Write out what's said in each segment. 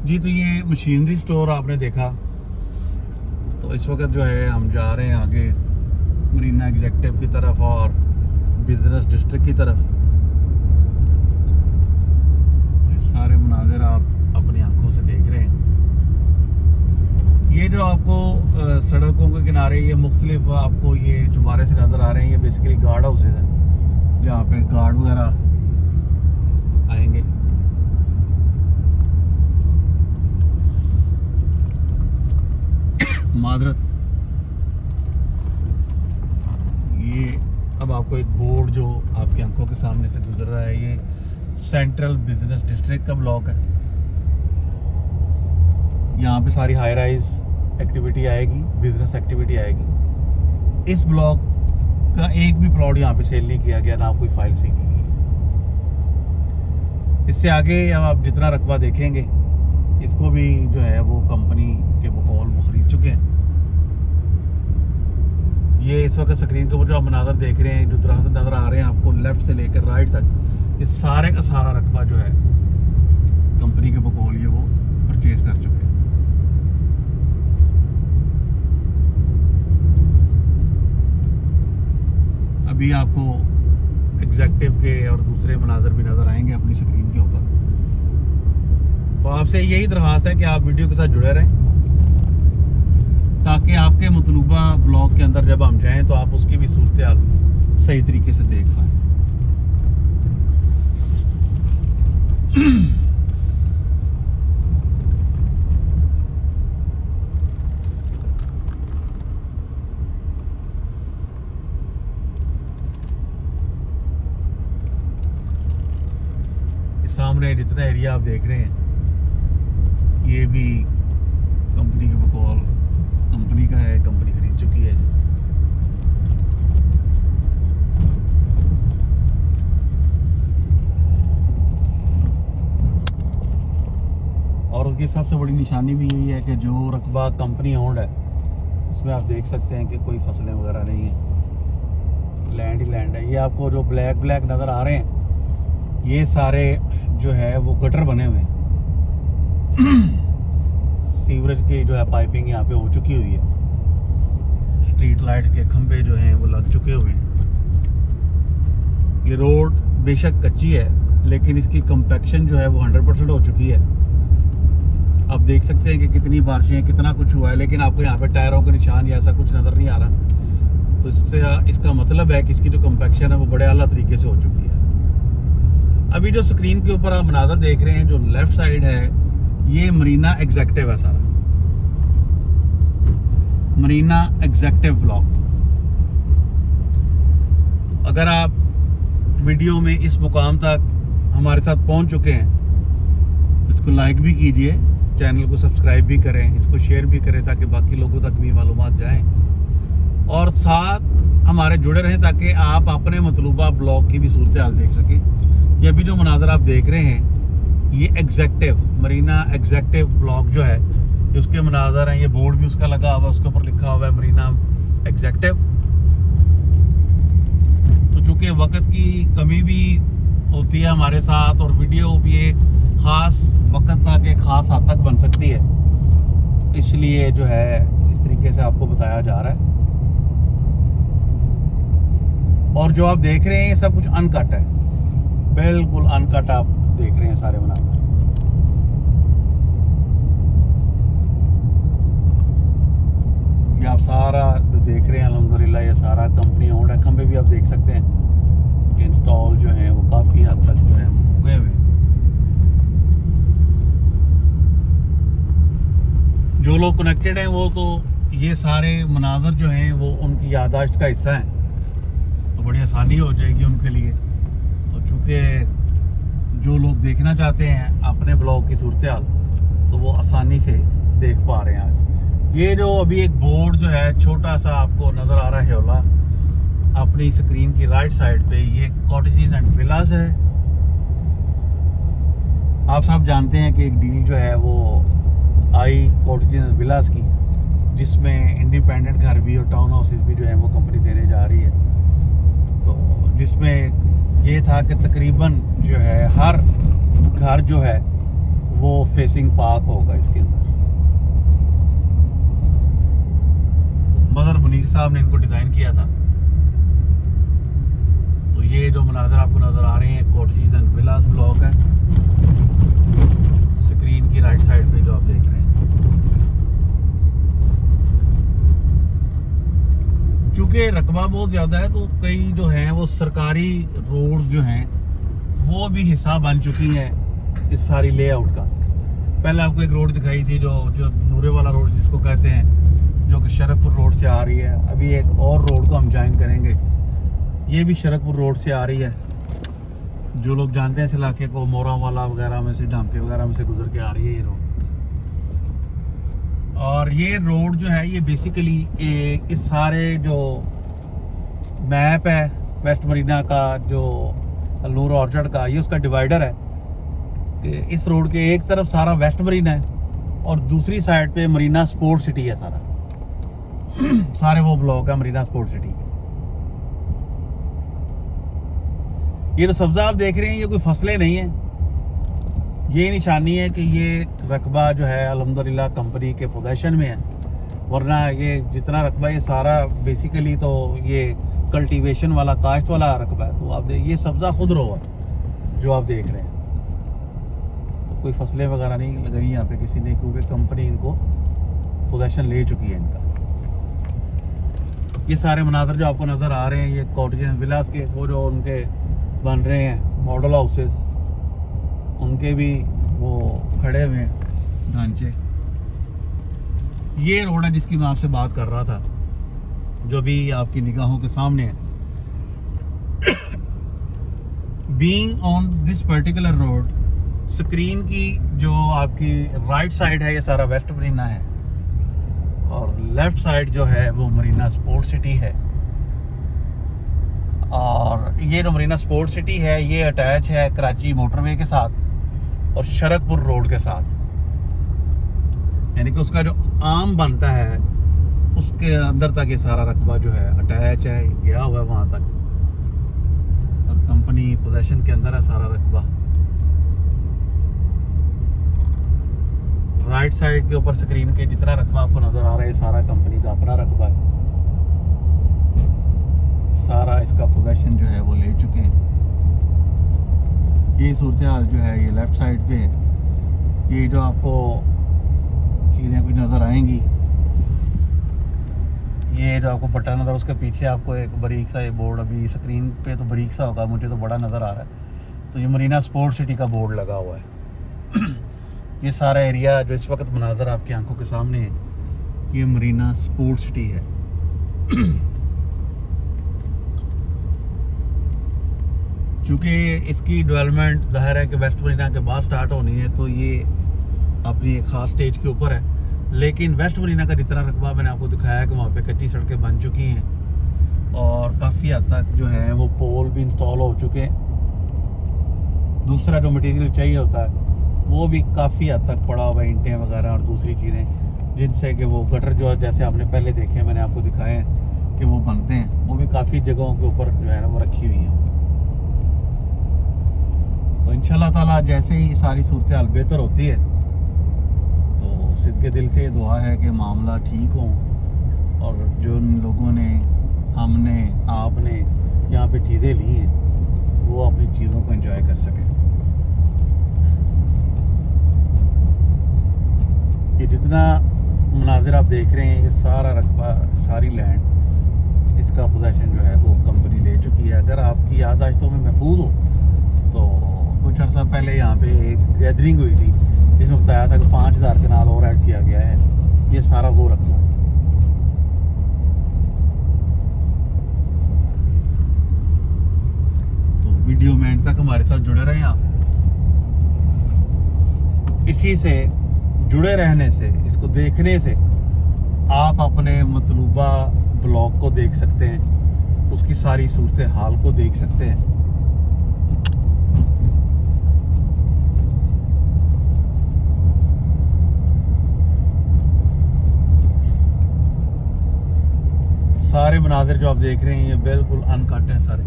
जी तो ये machinery store आपने देखा। तो इस वक्त जो है हम जा रहे हैं आगे मरीना एग्जेक्टिव की तरफ और बिजनेस डिस्ट्रिक्ट की तरफ। ये सारे मुनाज़िर आप अपनी आंखों से देख रहे हैं। ये जो आपको सड़कों के किनारे ये मुख्तलिफ आपको ये चुबारे से नज़र आ रहे हैं, ये बेसिकली गार्ड हाउसेज हैं जहाँ पे गार्ड वगैरह आएंगे। मादरत, ये अब आपको एक बोर्ड जो आपकी आंखों के सामने से गुजर रहा है, ये सेंट्रल बिजनेस डिस्ट्रिक्ट का ब्लॉक है। यहाँ पे सारी हाई राइज एक्टिविटी आएगी, बिजनेस एक्टिविटी आएगी। इस ब्लॉक का एक भी प्लॉट यहाँ पे सेल नहीं किया गया, ना कोई फाइल सी की गई है। इससे आगे अब आप जितना रकबा देखेंगे, इसको भी जो है वो कंपनी के बकौल वो ख़रीद चुके हैं। ये इस वक्त स्क्रीन के ऊपर जो आप मनाज़र देख रहे हैं, जो दरख्त नज़र आ रहे हैं आपको लेफ़्ट से लेकर राइट तक, ये सारे का सारा रकबा जो है कंपनी के बकौल ये वो परचेज़ कर चुके हैं। अभी आपको एग्जेक्टिव के और दूसरे मनाज़र भी नज़र आएंगे अपनी स्क्रीन के ऊपर। तो आपसे यही दरख्वास्त है कि आप वीडियो के साथ जुड़े रहें ताकि आपके मतलूबा ब्लॉग के अंदर जब हम जाएं तो आप उसकी भी सूरत हाल सही तरीके से देख पाएँ। सामने जितना एरिया आप देख रहे हैं, ये भी कंपनी के बकौल कंपनी का है, कंपनी खरीद चुकी है इसे। और उनकी सबसे बड़ी निशानी भी यही है कि जो रकबा कंपनी ओन्ड है उसमें आप देख सकते हैं कि कोई फसलें वगैरह नहीं है, लैंड ही लैंड है। ये आपको जो ब्लैक ब्लैक नज़र आ रहे हैं, ये सारे जो है वो गटर बने हुए हैं। सीवरेज की जो है पाइपिंग यहाँ पे हो चुकी हुई है, स्ट्रीट लाइट के खंभे जो हैं वो लग चुके हुए हैं। ये रोड बेशक कच्ची है लेकिन इसकी कंपैक्शन जो है वो 100% हो चुकी है। आप देख सकते हैं कि कितनी बारिशें, कितना कुछ हुआ है, लेकिन आपको यहाँ पे टायरों के निशान या ऐसा कुछ नज़र नहीं आ रहा। तो इसका मतलब है कि इसकी जो कंपैक्शन है वो बड़े आला तरीके से हो चुकी है। अभी जो स्क्रीन के ऊपर आप मनाज़र देख रहे हैं, जो लेफ्ट साइड है, ये मरीना एग्जेक्टिव है सारा, मरीना एग्जेक्टिव ब्लॉक। अगर आप वीडियो में इस मुकाम तक हमारे साथ पहुंच चुके हैं तो इसको लाइक भी कीजिए, चैनल को सब्सक्राइब भी करें, इसको शेयर भी करें ताकि बाकी लोगों तक भी मालूमात जाएं, और साथ हमारे जुड़े रहें ताकि आप अपने मतलूबा ब्लॉक की भी सूरत हाल देख सकें। ये अभी जो मनाज़र आप देख रहे हैं, ये एग्जेक्टिव मरीना एग्जेक्टिव ब्लॉक जो है, उसके मनाज़र हैं। ये बोर्ड भी उसका लगा हुआ है, उसके ऊपर लिखा हुआ है मरीना एग्जेक्टिव। तो चूँकि वक्त की कमी भी होती है हमारे साथ और वीडियो भी एक ख़ास वक्त तक एक ख़ास हद तक बन सकती है, इसलिए जो है इस तरीके से आपको बताया जा रहा है। और जो आप देख रहे हैं ये सब कुछ अनकट है, बिल्कुल अनकट आप देख रहे हैं सारे मनाज़र। ये आप सारा जो देख रहे हैं अल्हम्दुलिल्लाह ये सारा कंपनी ओन्ड है। खंबे भी आप देख सकते हैं कि इंस्टॉल जो है वो काफ़ी हद तक जो है हो गए हुए। जो लोग कनेक्टेड हैं वो तो ये सारे मनाज़र जो हैं वो उनकी याददाश्त का हिस्सा हैं, तो बड़ी आसानी हो जाएगी उनके लिए। तो चूँकि जो लोग देखना चाहते हैं अपने ब्लॉग की सूरत हाल, तो वो आसानी से देख पा रहे हैं। आज ये जो अभी एक बोर्ड जो है छोटा सा आपको नज़र आ रहा है होला अपनी स्क्रीन की राइट साइड पे, ये कॉटेजेस एंड विलास है। आप सब जानते हैं कि एक डील जो है वो आई कॉटेजेस एंड विलास की, जिसमें इंडिपेंडेंट घर भी और टाउन हाउसेस भी जो है वो कंपनी देने जा रही है। तो जिसमें ये था कि तकरीबन जो है हर घर जो है वो फेसिंग पार्क होगा इसके अंदर। मदर मुनीर साहब ने इनको डिज़ाइन किया था। तो ये जो मनाज़र आपको नज़र आ रहे हैं कॉटेजेस एंड विलास ब्लॉक है, स्क्रीन की राइट साइड पे जो आप देख रहे हैं। चूँकि रकबा बहुत ज़्यादा है तो कई जो हैं वो सरकारी रोड्स जो हैं वो भी हिस्सा बन चुकी हैं इस सारी लेआउट का। पहले आपको एक रोड दिखाई थी जो नूरे वाला रोड जिसको कहते हैं, जो कि शरकपुर रोड से आ रही है। अभी एक और रोड को हम ज्वाइन करेंगे, ये भी शरकपुर रोड से आ रही है। जो लोग जानते हैं इस इलाके को, मोरा वाला वगैरह में से, ढांके वगैरह में से गुजर के आ रही है ये रोड। और ये रोड जो है ये बेसिकली इस सारे जो मैप है वेस्ट मरीना का, जो अल्नूर ऑर्चर्ड का, ये उसका डिवाइडर है कि इस रोड के एक तरफ सारा वेस्ट मरीना है और दूसरी साइड पे मरीना स्पोर्ट सिटी है सारा। सारे वो ब्लॉक है मरीना स्पोर्ट सिटी के। ये जो सब्जा आप देख रहे हैं ये कोई फसलें नहीं है, ये निशानी है कि ये रकबा जो है अल्हम्दुलिल्लाह कंपनी के पोजेशन में है। वरना ये जितना रकबा ये सारा बेसिकली तो ये कल्टीवेशन वाला, काश्त वाला रकबा है। तो आप ये सब्ज़ा खुद रो है जो आप देख रहे हैं। तो कोई फसलें वगैरह नहीं लगाई यहाँ पे किसी ने, क्योंकि कंपनी इनको पोजेशन ले चुकी है इनका। ये सारे मनाज़र जो आपको नज़र आ रहे हैं ये कॉटेजेस विलास के, वो जो उनके बन रहे हैं मॉडल हाउसेस, उनके भी वो खड़े हुए हैं ढांचे। ये रोड है जिसकी मैं आपसे बात कर रहा था, जो भी आपकी निगाहों के सामने है। Being on this particular road, screen की जो आपकी राइट साइड है ये सारा वेस्ट मरीना है और लेफ्ट साइड जो है वो मरीना स्पोर्ट सिटी है। और ये जो मरीना स्पोर्ट सिटी है ये अटैच है कराची मोटरवे के साथ और शरकपुर रोड के साथ, यानी कि उसका जो आम बनता है उसके अंदर तक ये सारा रकबा जो है अटैच है, गया हुआ है वहाँ तक और कंपनी पोजेशन के अंदर है सारा रकबा। राइट साइड के ऊपर स्क्रीन के जितना रकबा आपको नज़र आ रहा है सारा कंपनी का अपना रकबा है। सारा इसका पोजेशन जो है वो ले चुके हैं। ये सूरत हाल जो है ये लेफ़्ट साइड पे है। ये जो आपको चीज़ें कुछ नज़र आएंगी, ये जो आपको बटन नज़र, उसके पीछे आपको एक बारीक सा ये बोर्ड, अभी स्क्रीन पे तो बारीक सा होगा, मुझे तो बड़ा नज़र आ रहा है। तो ये मरीना स्पोर्ट सिटी का बोर्ड लगा हुआ है। ये सारा एरिया जो इस वक्त मनाज़र आपकी आंखों के सामने है ये मरीना स्पोर्ट सिटी है। चूँकि इसकी डेवलपमेंट ज़ाहिर है कि वेस्ट मरीना के बाद स्टार्ट होनी है, तो ये अपनी एक ख़ास स्टेज के ऊपर है। लेकिन वेस्ट मरीना का जितना रकबा मैंने आपको दिखाया कि वहाँ पे कच्ची सड़कें बन चुकी हैं और काफ़ी हद तक जो है वो पोल भी इंस्टॉल हो चुके हैं। दूसरा जो मटेरियल चाहिए होता है वो भी काफ़ी हद तक पड़ा हुआ है, ईंटें वगैरह और दूसरी चीज़ें, जिनसे कि वो गटर जो जैसे आपने पहले देखे हैं, मैंने आपको दिखाए हैं कि वो बनते हैं, वो भी काफ़ी जगहों के ऊपर जो है ना वो रखी हुई हैं। तो इंशाल्लाह ताला जैसे ही सारी सूरत हाल बेहतर होती है तो सिद्के दिल से दुआ है कि मामला ठीक हो और जो लोगों ने, हमने, आपने यहाँ पे चीज़ें ली हैं वो अपनी चीज़ों को एंजॉय कर सकें। ये जितना मनाजिर आप देख रहे हैं ये सारा रकबा, सारी लैंड, इसका पोजेशन जो है वो कंपनी ले चुकी है। अगर आपकी याददाश्तों में महफूज हो तो कुछ अर्सा पहले यहाँ पे एक गैदरिंग हुई थी जिसमें बताया था कि 5000 कनाल और ऐड किया गया है। ये सारा वो रकबा। तो वीडियो में एंड तक हमारे साथ जुड़े रहें आप। इसी से जुड़े रहने से, इसको देखने से आप अपने मतलूबा ब्लॉग को देख सकते हैं, उसकी सारी सूरत हाल को देख सकते हैं। सारे मनाजिर जो आप देख रहे हैं ये बिल्कुल अनकट हैं सारे,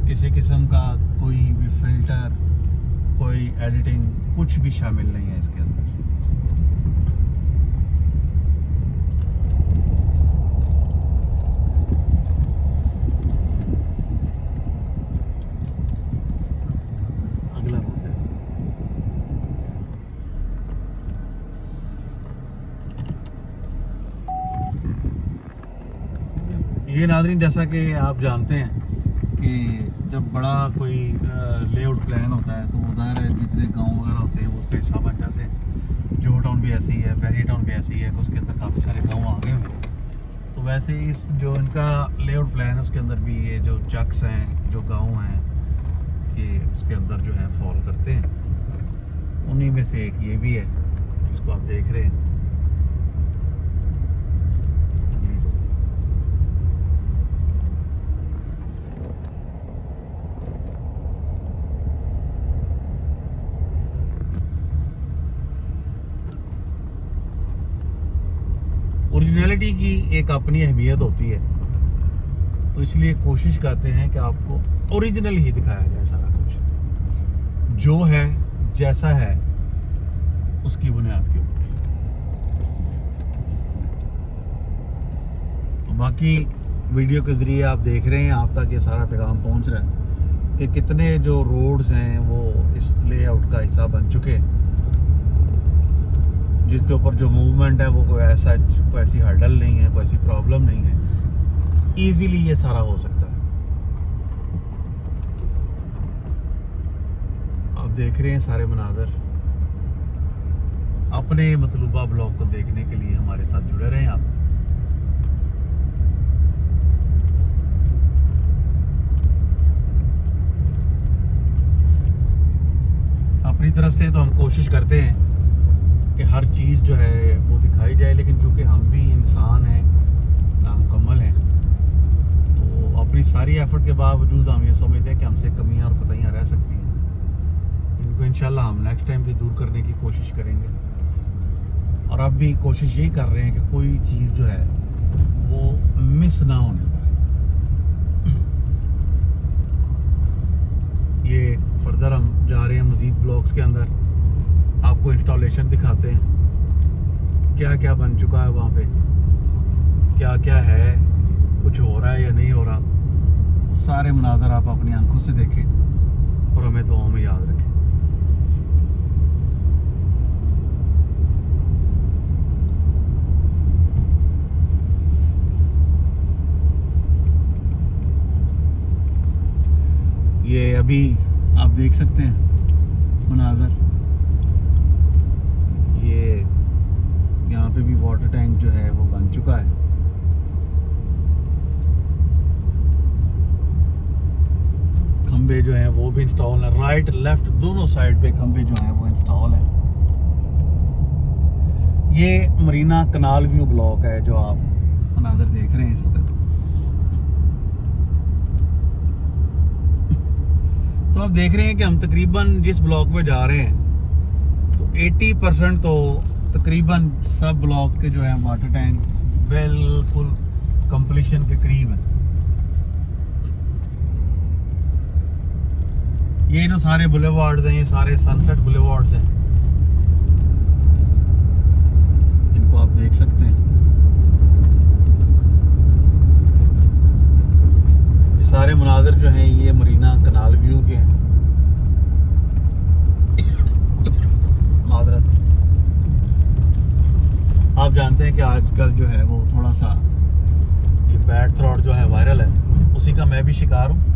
किसी किस्म का कोई भी फिल्टर कोई एडिटिंग कुछ भी शामिल नहीं है इसके अंदर। अगला रोड है। ये नाज़रीन, जैसा कि आप जानते हैं कि जब बड़ा कोई लेआउट प्लान होता है तो वो ज़ाहिर है जितने गांव वगैरह होते हैं वो उसका हिस्सा बन जाते हैं। जोहो टाउन भी ऐसी है, बैरिया टाउन भी ऐसी है, उसके अंदर काफ़ी सारे गांव आ गए हुए हैं। तो वैसे ही इस जो इनका लेआउट प्लान है उसके अंदर भी ये जो चक्स हैं, जो गाँव हैं, ये उसके अंदर जो है फॉल करते हैं। उन्हीं में से एक ये भी है जिसको आप देख रहे हैं। ओरिजिनलिटी की एक अपनी अहमियत होती है, तो इसलिए कोशिश करते हैं कि आपको ओरिजिनल ही दिखाया जाए। सारा कुछ जो है जैसा है उसकी बुनियाद के ऊपर। तो बाकी वीडियो के ज़रिए आप देख रहे हैं, आप तक ये सारा पैगाम पहुंच रहा है कि कितने जो रोड्स हैं वो इस लेआउट का हिस्सा बन चुके हैं, जिसके ऊपर जो मूवमेंट है वो कोई ऐसी हर्डल नहीं है, कोई ऐसी प्रॉब्लम नहीं है। इजीली ये सारा हो सकता है। आप देख रहे हैं सारे मनाज़र। अपने मतलूबा ब्लॉग को देखने के लिए हमारे साथ जुड़े रहें आप। अपनी तरफ से तो हम कोशिश करते हैं कि हर चीज़ जो है वो दिखाई जाए, लेकिन चूँकि हम भी इंसान हैं, नामुकम्मल हैं, तो अपनी सारी एफर्ट के बावजूद हम ये समझते हैं कि हमसे कमियां और कोताहियां रह सकती हैं। इनको इंशाल्लाह हम नेक्स्ट टाइम भी दूर करने की कोशिश करेंगे। और अब भी कोशिश यही कर रहे हैं कि कोई चीज़ जो है वो मिस ना होने पाए। ये फर्दर हम जा रहे हैं मज़ीद ब्लॉग्स के अंदर, आपको इंस्टॉलेशन दिखाते हैं, क्या क्या बन चुका है वहाँ पे, क्या क्या है, कुछ हो रहा है या नहीं हो रहा। सारे मनाज़र आप अपनी आंखों से देखें और हमें दुआओं में याद रखें। ये अभी आप देख सकते हैं मनाज़र, ये यहाँ पे भी वाटर टैंक जो है वो बन चुका है। खंबे जो हैं वो भी इंस्टॉल हैं, राइट लेफ्ट दोनों साइड पे खंबे जो हैं वो इंस्टॉल हैं। ये मरीना कनाल व्यू ब्लॉक है जो आप मनाज़र देख रहे हैं इस वक्त। तो आप देख रहे हैं कि हम तकरीबन जिस ब्लॉक पे जा रहे हैं तो 80% तो तकरीबन सब ब्लॉक के जो है वाटर टैंक बिल्कुल कंप्लीशन के करीब है। ये जो सारे बुलेवार्ड्स हैं, ये सारे सनसेट बुलेवार्ड्स हैं, इनको आप देख सकते हैं। ये सारे मनाज़र जो हैं ये मरीना कनाल व्यू के हैं। मादरत, आप जानते हैं कि आजकल जो है वो थोड़ा सा ये बैड थ्रॉट जो है वायरल है, उसी का मैं भी शिकार हूँ।